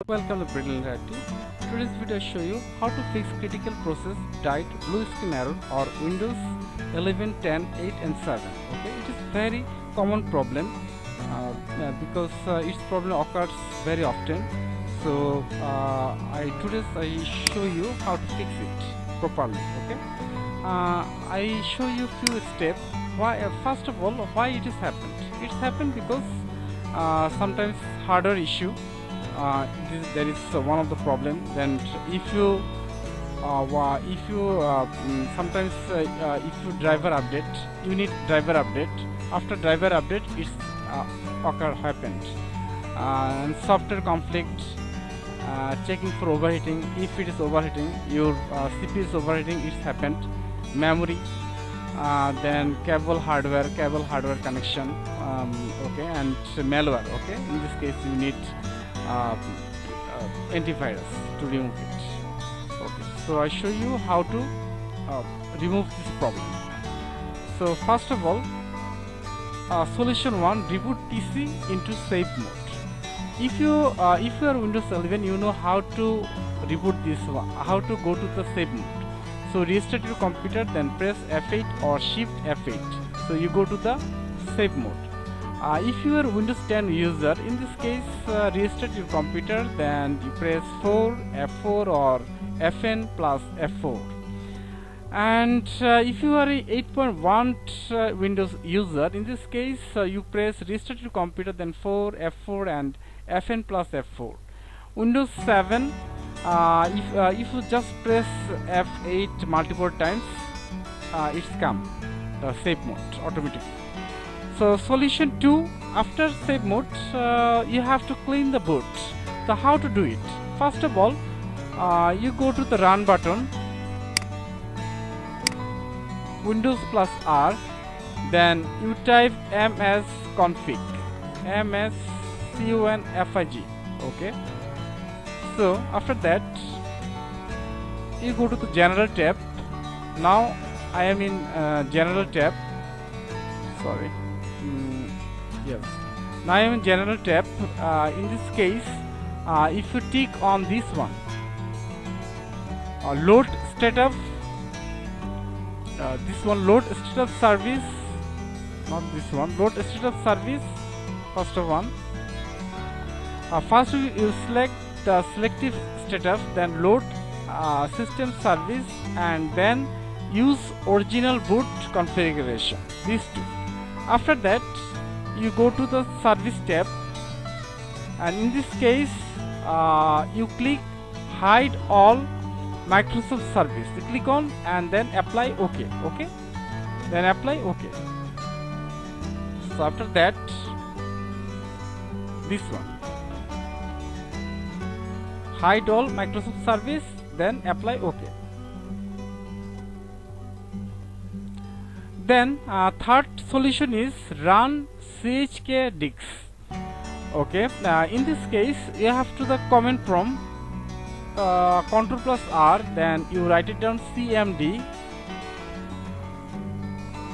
Welcome to Brittle Interactive. Today's video I show you how to fix critical process died blue screen error or Windows 11, 10, 8 and 7. Okay, it is very common problem because its problem occurs very often. So I show you how to fix it properly. Okay, I show you few steps. Why? First of all, why it is happened? It's happened because sometimes hardware issue. There is one of the problem. Then if you sometimes if you driver update, you need driver update. After driver update, it's happened. And software conflict, checking for overheating. If it is overheating, your CPU is overheating, it's happened. Memory, then cable hardware connection, okay, and malware. Okay, in this case you need antivirus to remove it. Okay, so I show you how to remove this problem. So first of all, solution 1, reboot PC into safe mode. If you are Windows 11, you know how to reboot this one, how to go to the safe mode. So restart your computer, then press F8 or Shift F8. So you go to the safe mode. If you are Windows 10 user, in this case restart your computer, then you press F4 or Fn plus F4. And if you are a 8.1 Windows user, in this case you press restart your computer, then F4 and Fn plus F4. Windows 7, if you just press F8 multiple times, it's come the safe mode automatically. So solution 2, after safe mode, you have to clean the boot. So how to do it? First of all, you go to the run button, Windows plus R, then you type msconfig, msconfig. Okay. So after that, you go to the general tab. Now I am in general tab. Sorry. Yes. Now I am in general tab. In this case, if you tick on this one, load status, this one, load status service, not this one, load status service. First one. First you select the selective status, then load system service, and then use original boot configuration. These two. After that, you go to the service tab, and in this case you click hide all Microsoft service. You click on and then apply OK. Okay, then apply OK. So after that, this one, hide all Microsoft service, then apply OK. Then third solution is run chk dix. Okay, in this case you have to the command prompt, Ctrl plus R, then you write it down cmd,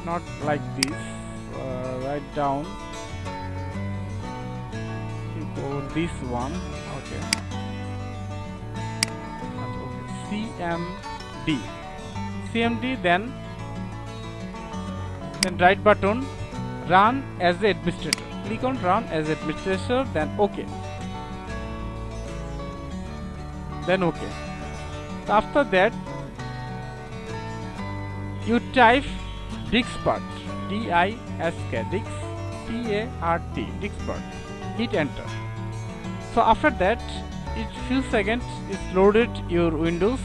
not like this, write down, you go this one. Okay, cmd, then right button, run as the administrator. Click on run as administrator, then OK. Then OK. So after that, you type dixpart, D-I-S-K, dix, P-A-R-T, dixpart. Hit enter. So after that, in few seconds is loaded your Windows.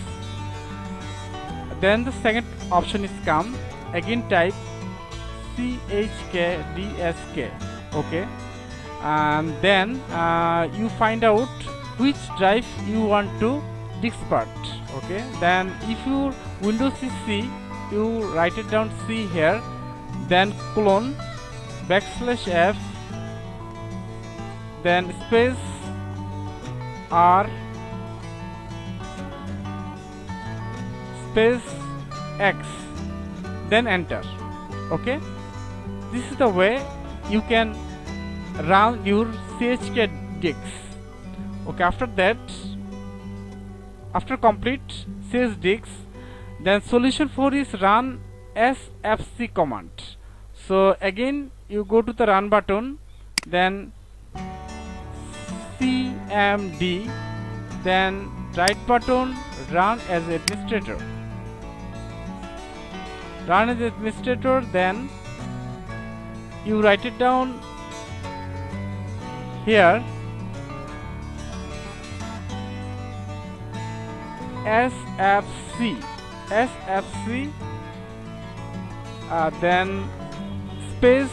Then the second option is come. Again type chkdsk. Okay, and then you find out which drive you want to dixpart. Okay, then if your Windows is C, you write it down C here, then clone \F, then space R space X, then enter. Okay, this is the way you can run your chk dix. Okay, after that, after complete csdisk, then solution 4 is run sfc command. So again you go to the run button, then cmd, then right button, run as administrator. Run as administrator, then you write it down here sfc, then space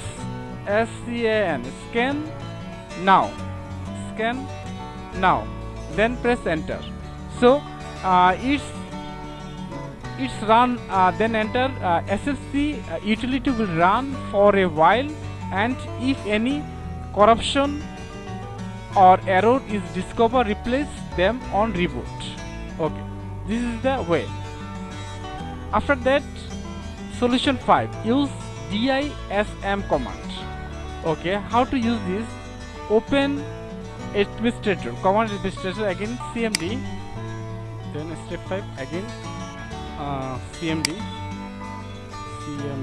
scan now, then press enter. So it's run, then enter sfc utility will run for a while, and if any corruption or error is discovered, replace them on reboot. Okay, this is the way. After that, solution 5, use dism command. Okay, how to use this? Open administrator, command administrator, again cmd, then step 5 again cmd, then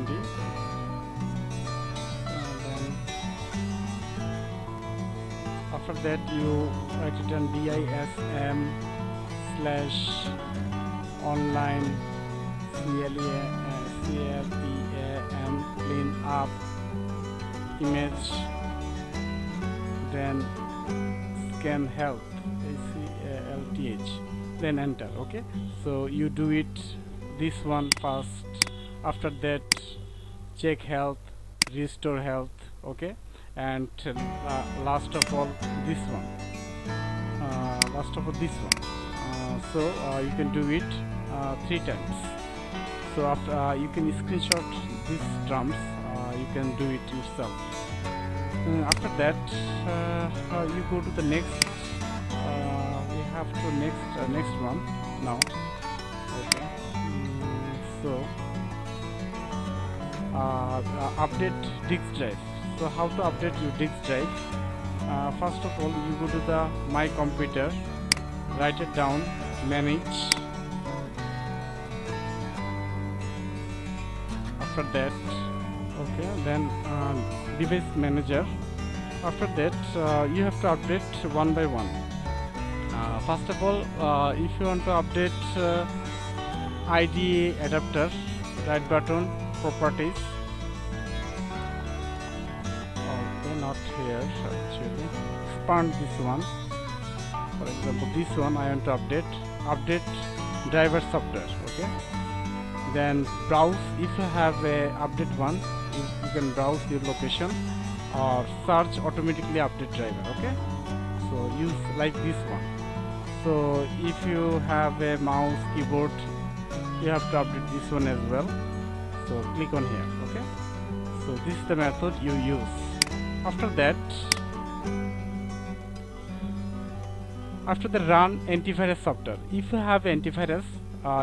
after that you write it on dism/online clean up image, then scan health ACALTH, then enter. Okay, so you do it this one first, after that check health, restore health. Okay, and last of all this one, so you can do it 3 times. So after you can screenshot these drums, you can do it yourself. After that you go to the next, we have to next one now. Okay, so update disk drive. So how to update your disk drive? First of all, you go to the my computer, write it down, manage. After that, okay, then device manager. After that you have to update one by one. First of all, if you want to update IDE adapter, right button, properties. Okay, not here actually. Expand this one. For example, this one I want to update driver software. Okay, then browse. If you have a update one, you can browse your location or search automatically update driver. Okay, so use like this one. So if you have a mouse, keyboard, you have to update this one as well. So click on here. Okay, so this is the method you use. After that, after the run antivirus software. If you have antivirus,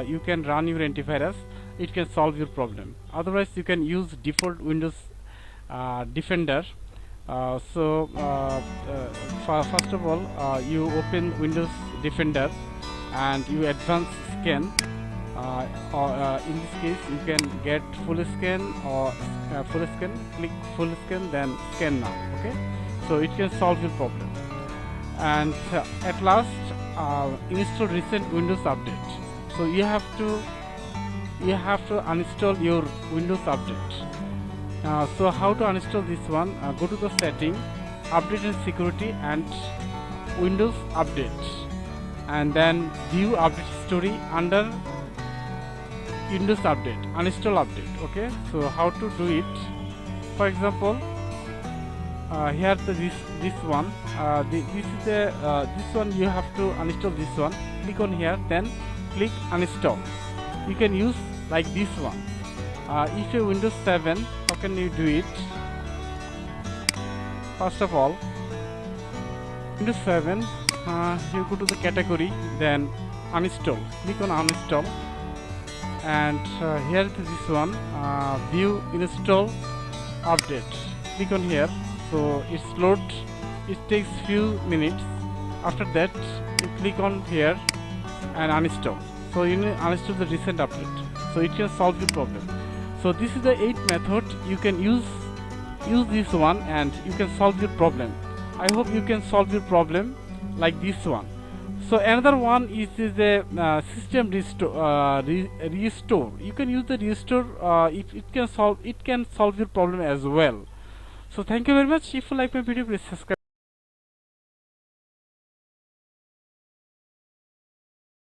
you can run your antivirus. It can solve your problem. Otherwise, you can use default Windows Defender. First of all, you open Windows Defender and you advance scan. In this case, you can get full scan or full scan. Click full scan, then scan now. Okay, so it can solve your problem. And at last, install recent Windows update. So you have to uninstall your Windows update. So how to uninstall this one? Go to the setting, update and security, and Windows update, and then view update history under Windows update, uninstall update. Okay, so how to do it? For example, here this one, this is the this one you have to uninstall this one. Click on here, then click uninstall. You can use like this one. If you Windows 7, how can you do it? First of all, Windows 7, you go to the category, then uninstall. Click on uninstall, and here is this one, view install update. Click on here. So it's load. It takes few minutes. After that, you click on here and uninstall. So you need uninstall the recent update, so it can solve your problem. So this is the 8th method. You can use this one and you can solve your problem. I hope you can solve your problem like this one. So another one is the system restore. You can use the restore. It can solve your problem as well. So thank you very much. If you like my video, please subscribe.